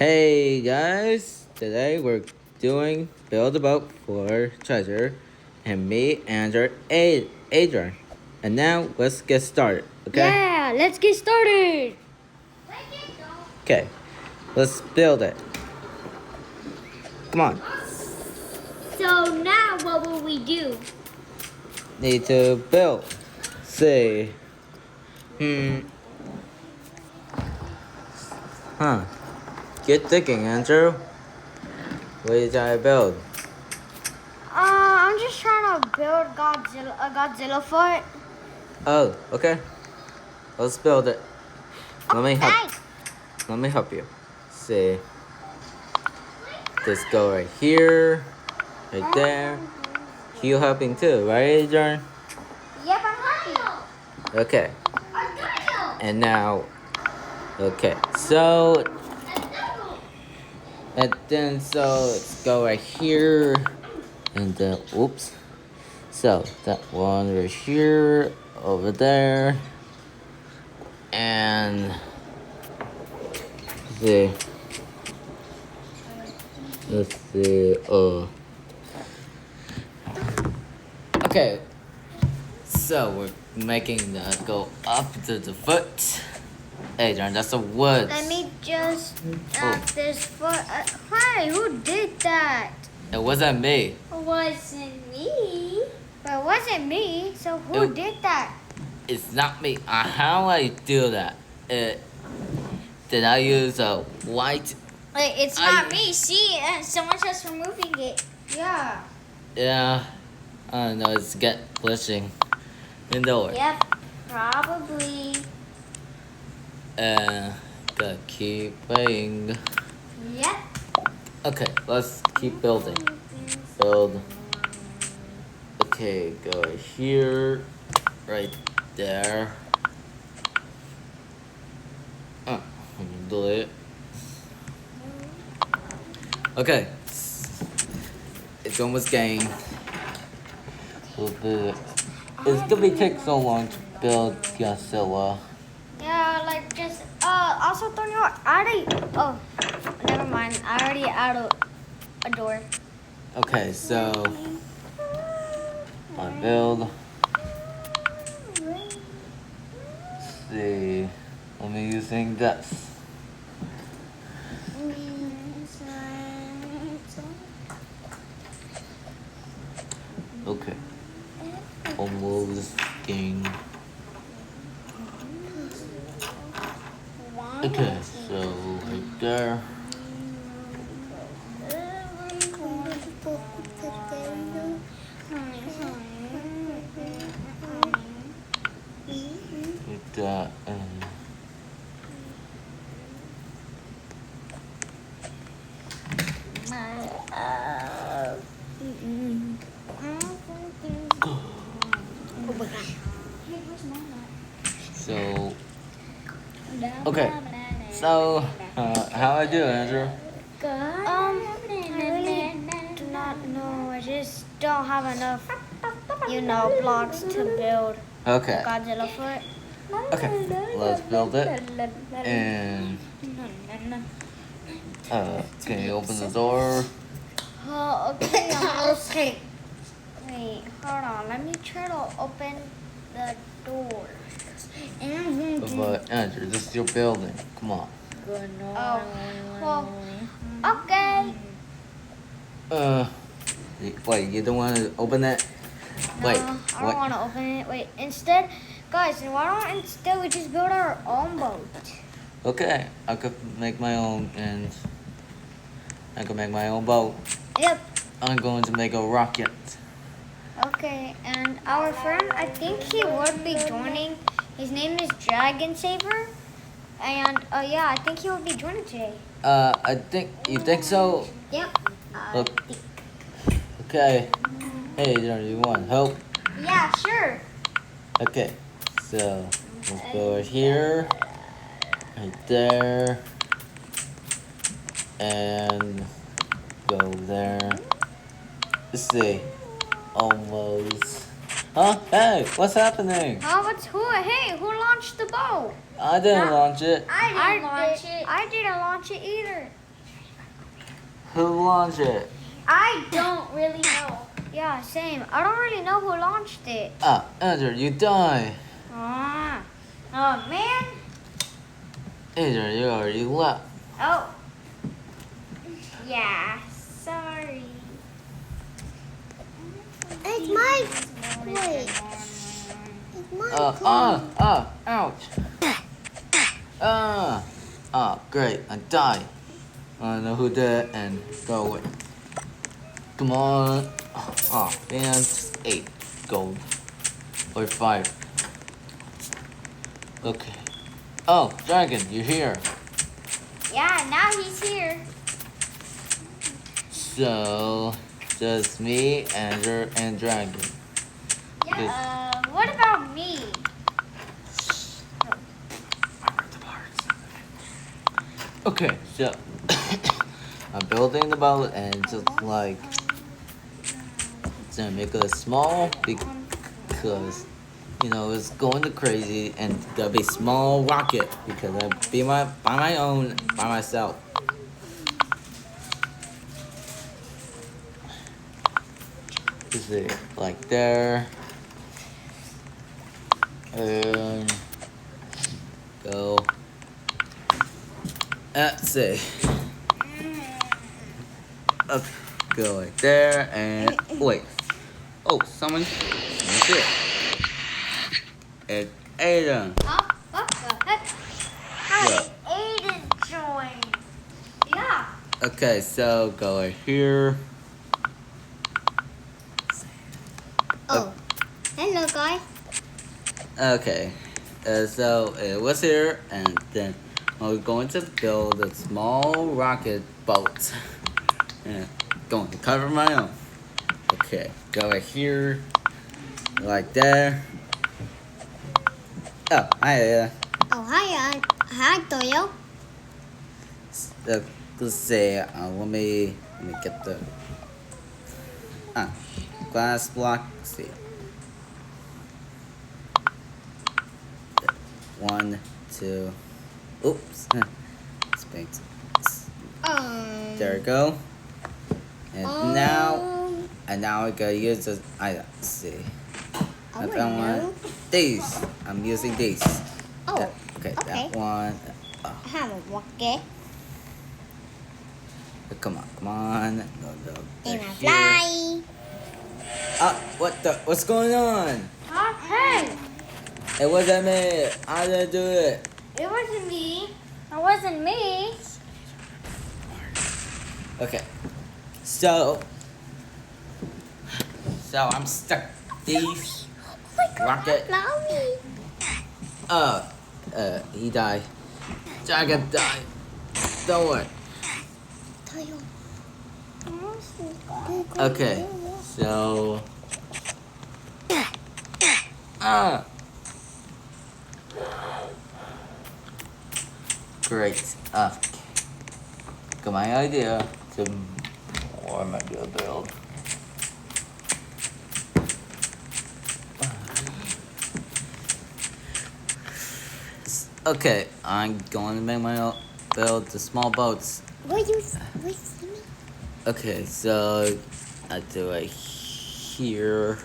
Hey guys, today we're doing build a boat for treasure, and me and our Adrian. And now let's get started. Okay. Yeah, let's get started. Okay. Let's build it. Come on. So now what will we do? Need to build. See. Huh. Get thinking, Andrew. What did I build? I'm just trying to build a Godzilla foot. Oh, okay. Let's build it. Let me help. Hey. Let me help you. See. Just go right here, right there. You helping too, right, Adrian? Yep, I'm happy. Okay. And now, okay. So, and then let's go right here, and then oops. So that one right here, over there, and see. Let's see. Okay. So we're making that go up to the foot. Hey, John, that's a wood. Let me just add this foot. Hey, who did that? It wasn't me. It wasn't me. But it wasn't me. So who did that? It's not me. How I do that? Did I use a white? It's not me. See, someone's just removing it. Yeah. Yeah. I don't know. It's glitching. Indoor. Yep. Probably. Gotta keep playing. Yep. Okay, let's keep building. Build. Okay, go right here, right there. Do it. Okay, it's almost game. It's gonna take so long to build Godzilla. Yeah, like just also Tony, never mind. I already added a door. Okay, so I build. Let's see, let me using this. Okay, almost game. Okay, so right there. With that, so okay, so how I do, Andrew? I really do not know. I just don't have enough, blocks to build Okay. Godzilla foot. Okay, let's build it. And can you open the door? Oh, okay. Okay. Wait, hold on. Let me try to open the door. But Andrew, this is your building. Come on. Oh, well, okay. Wait, you don't want to open it? No, Wait, I what? don't want to open it. Wait, instead, guys, why don't instead we just build our own boat? Okay, I could make my own, and I could make my own boat. Yep. I'm going to make a rocket. Okay, and our friend, I think he would be joining. His name is Dragon Saver, and yeah, I think he will be joining today. You think so? Yep. Look. Okay. Hey, do you want help? Yeah, sure. Okay, so let's go right here, right there, and go there. Let's see. Almost. Huh? Hey, what's happening? Who launched the boat? I didn't launch it. I didn't launch it either. Who launched it? I don't really know. Yeah, same. I don't really know who launched it. Ah, Andrew, you die. Ah. Oh, man. Andrew, you already left. Oh. Yeah, sorry. It's my wait. It's my Ouch. Great, I died. I don't know who did it and go away. Come on. And 8 gold. Or 5. Okay. Oh, Dragon, you're here. Yeah, now he's here. So, just me, Andrew, and Dragon. Yeah. What about me? Okay, so I'm building the boat and just like to make it small because it's going to crazy and gotta be small rocket because I be by my own by myself. Is it like there? And go. Let's see. Okay, go like there and wait. Oh, someone's here. It's Aiden. Huh? What the heck? How Yeah. did Aiden join? Yeah. Okay, so go right here. Oh. Hello guys. Okay, so it was here, and then we're going to build a small rocket boat. And going to cover my own. Okay, go right here, like that. Oh, hi. Oh hi Toyo. Let's see. Let me get the glass block. Let's see. 1, 2. Oops. Spanked. There we go. And now I gotta use the item. Let's see. I found one. These. I'm using these. Oh. Okay, Okay. that one. Have a rocket. Come on. No, And they're I here. fly. What's going on? Huh? Hey. It wasn't me. I didn't do it. It wasn't me. It wasn't me. Okay. So I'm stuck. These Oh my god, rocket. allow me. He died. Dragon died. Don't worry. Toyo. Okay. So great. Got my idea to or my build. Okay, I'm going to make my build the small boats. Will you see me? Okay, so I do it here.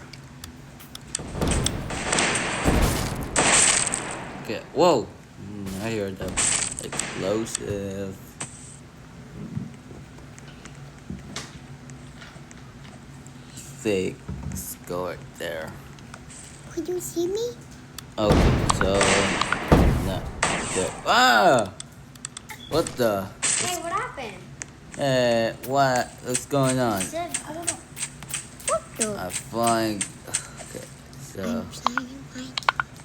Okay, whoa! I hear the explosive. Let's go right there. Could you see me? Okay, so no. What the? Hey, what happened? What's going on? Said, I don't know. What the? I'm flying. Okay, so I'm flying.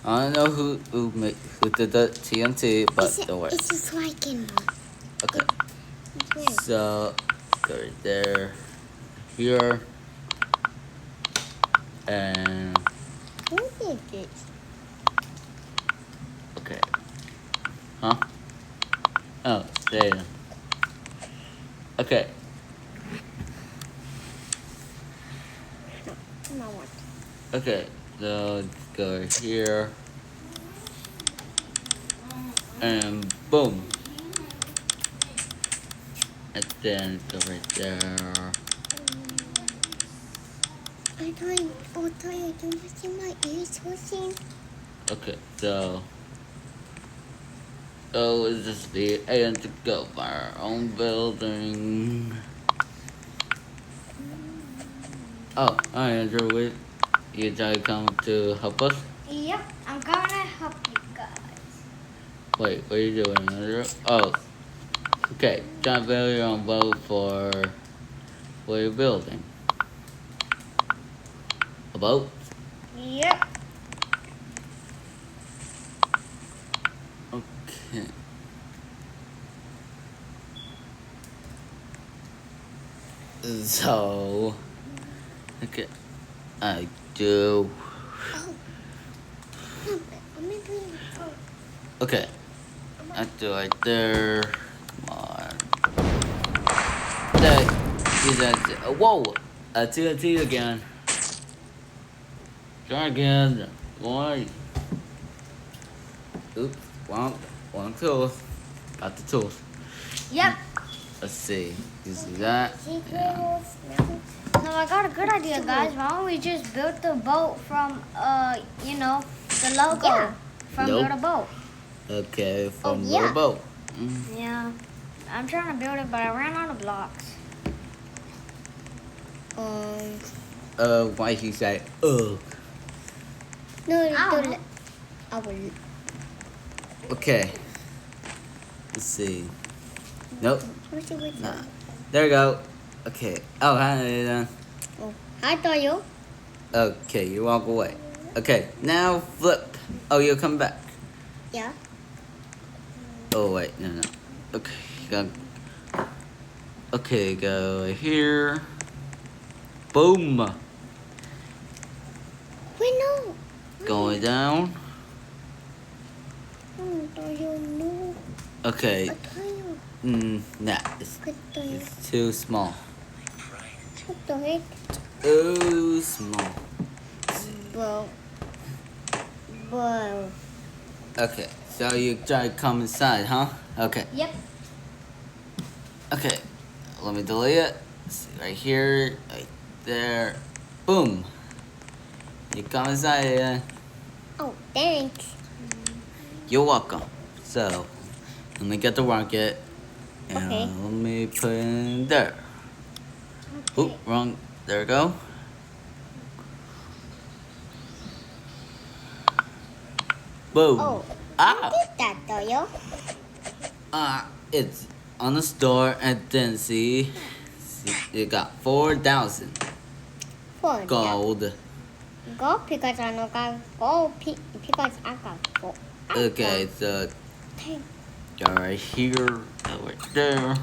I don't know who did the TNT, but don't worry. It's just like in one. Okay, It's weird. so go right there, here, and Who did this? okay. Huh? Oh, there. Okay. No one. Okay, so go here. And boom. and then go right there. I thought, oh, Toya, do you see my ears pushing? Okay, so is this the end to go by our own building? Oh, hi Andrew, you try to come to help us? Yep, I'm gonna help you guys. Wait, what are you doing, Andrew? Oh, okay, try to build your own boat for your building. A boat? Yep. Okay. So, okay, I do. Oh, I'm not doing it. Oh, Okay, I do right there. Come on. That is that. Whoa! TNT again. Try again. Why? Oops. One tools. Got the tools. Yep. Let's see. You see that? Yeah. So I got a good idea, guys. Why don't we just build the boat from, the logo Yeah. from Nope. Build a Boat? Okay, from yeah. the boat. Yeah. I'm trying to build it, but I ran out of blocks. Why he say, No, Ow. don't. I will. Okay. Let's see. Nope. What's it with Nah. There we go. Okay. Oh, hi. Oh, hi, Toyo. Okay, you walk away. Okay, now flip. Oh, you'll come back. Yeah. Oh, wait, no. Okay, go. Okay, go here. Boom. Wait, no. Going down. Oh, Toyo, no. Okay. Toyo. Nah, it's Good Toyo. too small. What the heck? Too small. Bro. Bro. Okay, so you try to come inside, huh? Okay. Yep. Okay, let me delete it. See, right here, right there. Boom. You come inside. Oh, thanks. You're welcome. So, let me get the rocket. And Okay. let me put it in there. Okay. Oop, wrong. There we go. Boom. Oh, Ah! who did that, Toyo? It's on the store and then see you got 4,000 For gold. Go because I know because I got gold. Okay, so Thank go right here, go right there.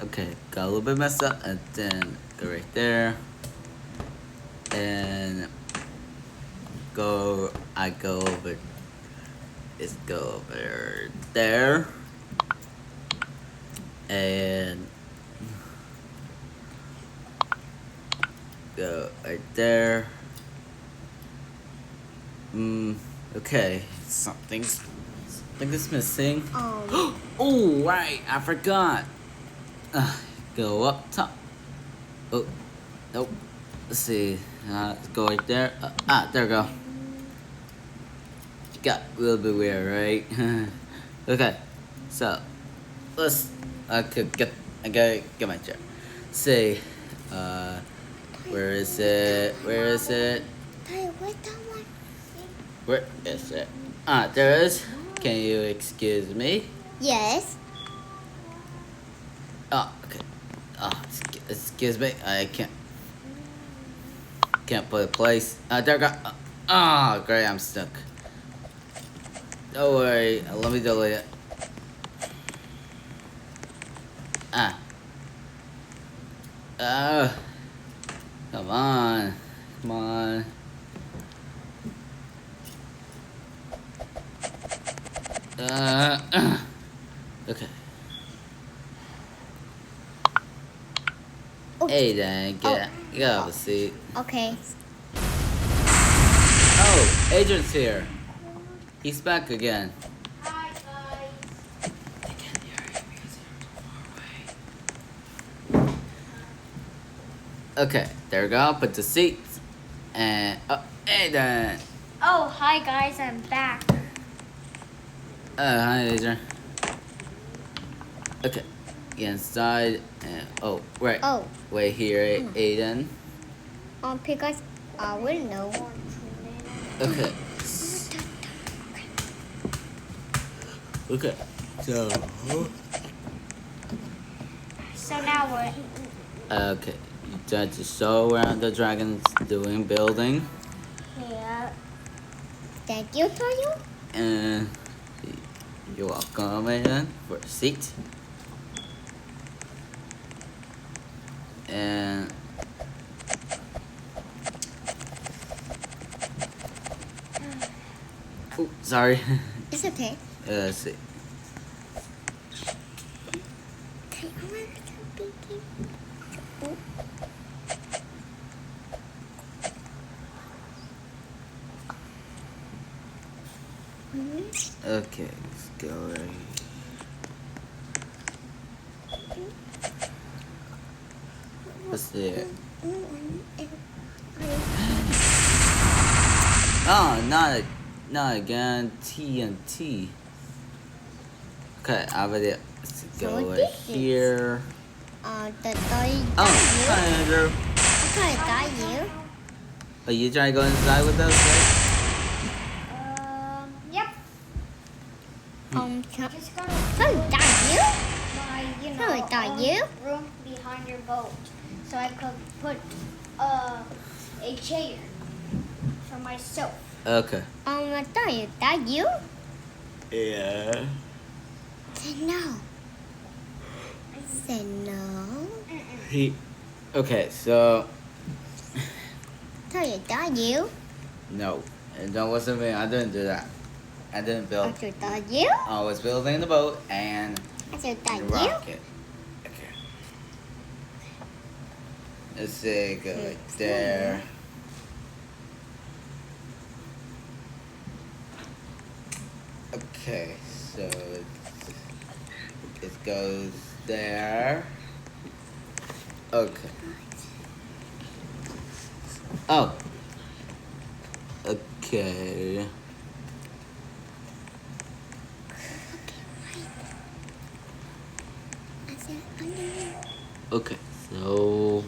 Okay, got a little bit messed up, and then go right there, and I go over. Let's go over there, and go right there. Okay, something is missing. Oh, right, I forgot. Go up top. Oh, nope. Let's see. Let's go right there. There we go. Got a little bit weird, right? Okay, so I gotta get my chair. See, where is it? Where is it? Toyo, where's that one? Where is it? There it is. Can you excuse me? Yes. Oh, okay. Excuse me. I can't put a place. There we go. Great. I'm stuck. Don't worry. Let me delete it. Come on. Come on. Okay. Oh. Hey, Dan, get out of the seat. Okay. Oh, Adrian's here. He's back again. Hi, guys. Okay, there we go. Put the seats. And Aiden. Oh, hi guys, I'm back. Hi, Adrian. Okay, get inside. And right. Oh, Wait here, Aiden. because I will know. Okay. Okay. So. So now what? Okay. You try to show around the dragons doing building. Yeah. Thank you, Toyo. And you're welcome, Aiden, for a seat. And oh, sorry. It's okay. Let's see. Okay, let's go right here. What's there? Oh, not again. TNT. Okay, over there. Let's So go what right this is? here. The toy. Oh, hi, Andrew. Okay, got you. Are you trying to go inside with us, right? Yep. Just gonna Got you. my, Sorry, got you. room behind your boat, so I could put a chair for myself. Okay. Toyo, that you? Yeah. Say no. Say no. Okay, so Toyo, that you? no, and that wasn't me. I didn't do that. I didn't build. I that you? I was building the boat and I said that the you? rocket. Okay. Let's see, go right there. Okay, so it goes there. Okay. Oh. Okay. I said underneath. Okay, so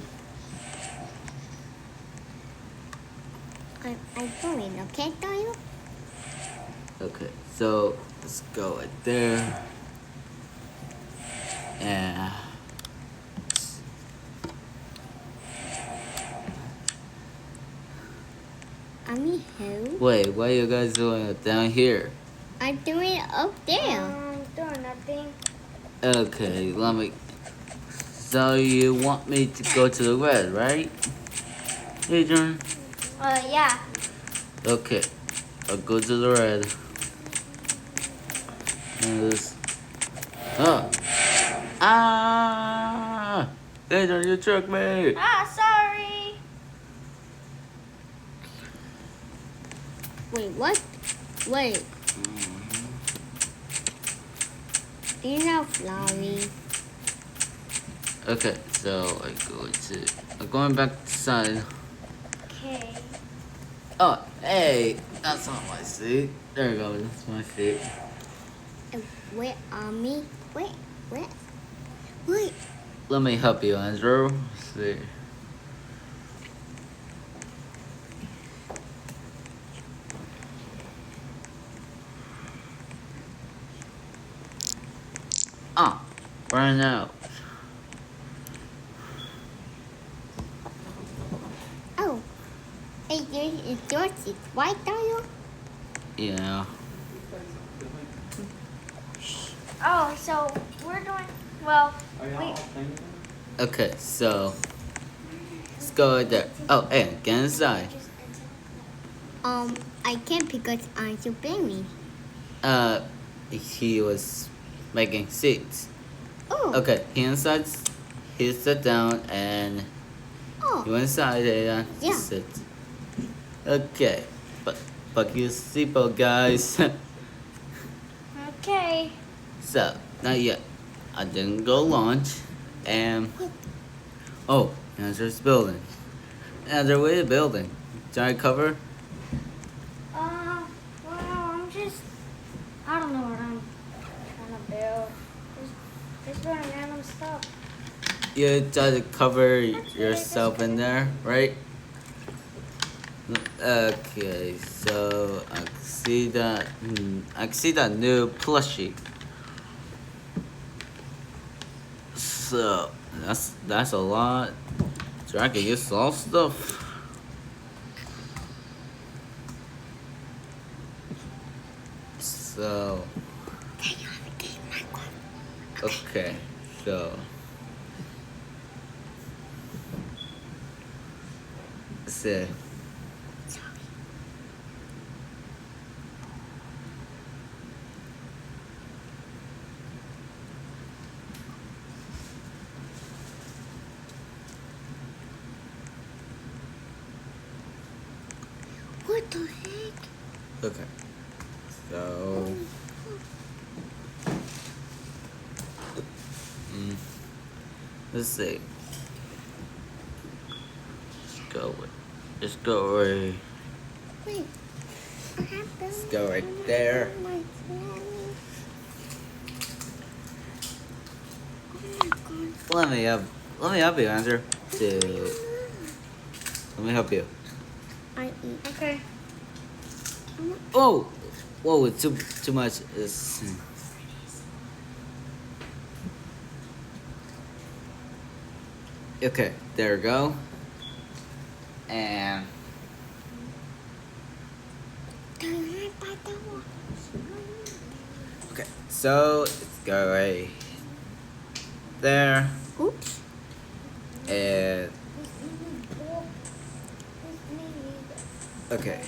I'm going, okay, Toyo? okay, so let's go right there. And I'm in home. wait, what are you guys doing down here? I'm doing it up there. Doing nothing. Okay, let me. So you want me to go to the red, right? Adrian? Yeah. Okay, I'll go to the red. And this. Oh. Ah! Adrian, you tricked me! Sorry. Wait, what? Wait. You're not Flowey. Okay, so I'm going back inside. Okay. Oh, hey, that's not my seat. There we go, that's my seat. Where are me? Wait, where? Wait. Let me help you, Andrew. Let's see. Ah, right now. Oh. Hey, is yours is white, Toyo? Yeah. Oh, so we're doing well. We, Okay, so let's go right there. Oh, hey, get inside. I can't because I'm so baby. He was making seats. Oh. Okay, he sit down and Oh. you inside and Yeah. sit. Okay, but you seatbelt, guys. okay. So, not yet. I didn't go launch. And, oh, Andrew's building. Andrew, what are you building? Giant cover? Well, I don't know what I'm trying to build. Just doing random stuff. You try to cover yourself in there, right? Okay, so I can see that. I can see that new plushie. So that's a lot. Dragon, you saw stuff. So okay, so let's see. What the heck? Okay, so let's see. Let's go right. Wait. What happened? Let's go right there. Oh my god. Let me help you, Andrew. Let me help you. I eat. Okay. Oh, whoa! It's too much. Okay, there we go. And okay, so let's go right there. Oops. And okay,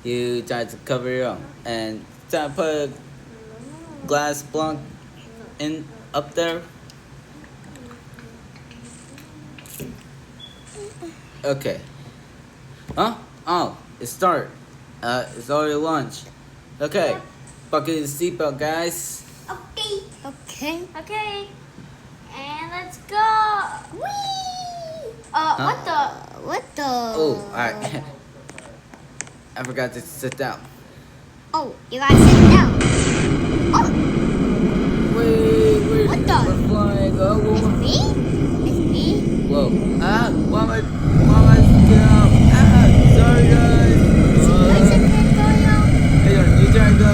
you try to cover your own and try to put a glass block in up there. Okay. Huh? Oh, it's start. It's already lunch. Okay. Buckle your seatbelt, guys. Okay. Okay. Okay. And let's go. Whee! What the? What the? Oh, alright. I forgot to sit down. Oh, you gotta sit down. Oh, Wait. What the? We're flying. Oh, it's whoa. me? It's me? Whoa. Why am I down? Sorry, guys. What's it going on? Hey, you trying to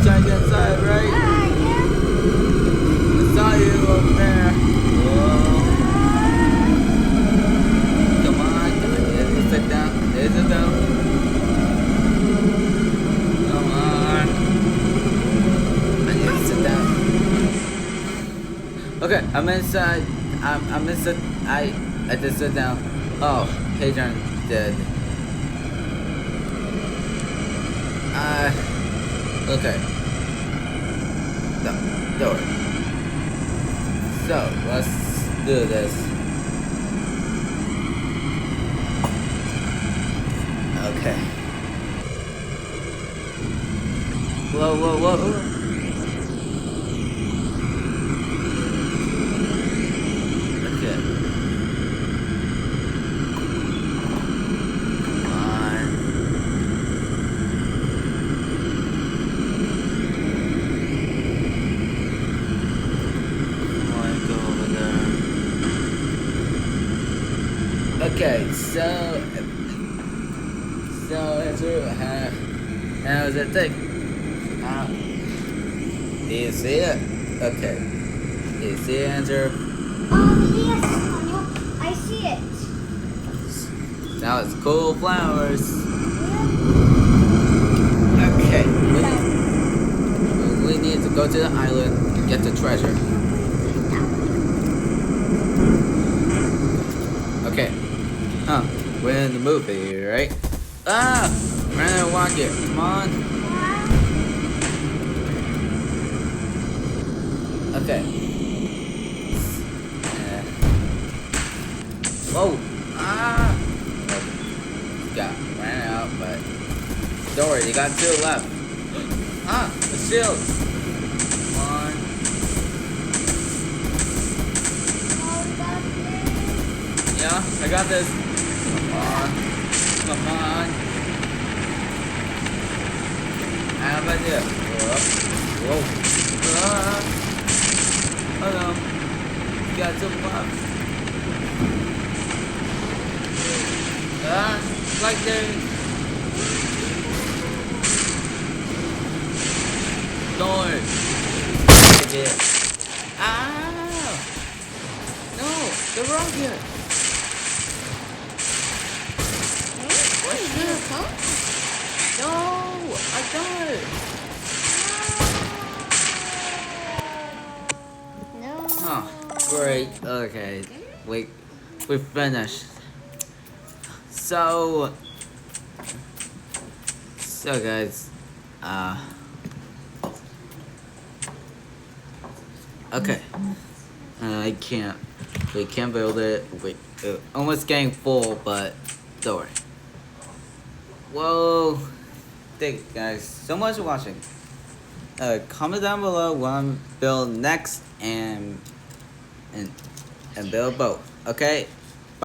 get inside, right? Yeah. I saw you over there. Whoa. Come on. Sit down. Sit down. Come on. I need to sit down. Okay, I'm inside. I'm inside. I just sit down. Oh, Hadrian dead. Okay. Door. So, let's do this. Okay. Whoa. Okay. Come on. Go over there. Okay, so Andrew, how does it take? Do you see it? Okay. Do you see it, Andrew? Yes, I see it. Now it's cool flowers. Okay. We need to go to the island and get the treasure. Okay. We're in the movie, right? We're gonna walk it. Come on. Okay. Whoa. Ran out, but don't worry, you got two left. The shield. Come on. I got this. Come on. Come on. I have an idea. Whoa. Oh no. You got to jump up. Like there. Don't. Ah! No, the rocket. What's this? No, I died. No. Oh, great. Okay, we finished. So guys, okay. I can't. We can't build it. We almost getting full, but don't worry. Whoa! Thank you guys so much for watching. Comment down below what I'm build next and build both. Okay.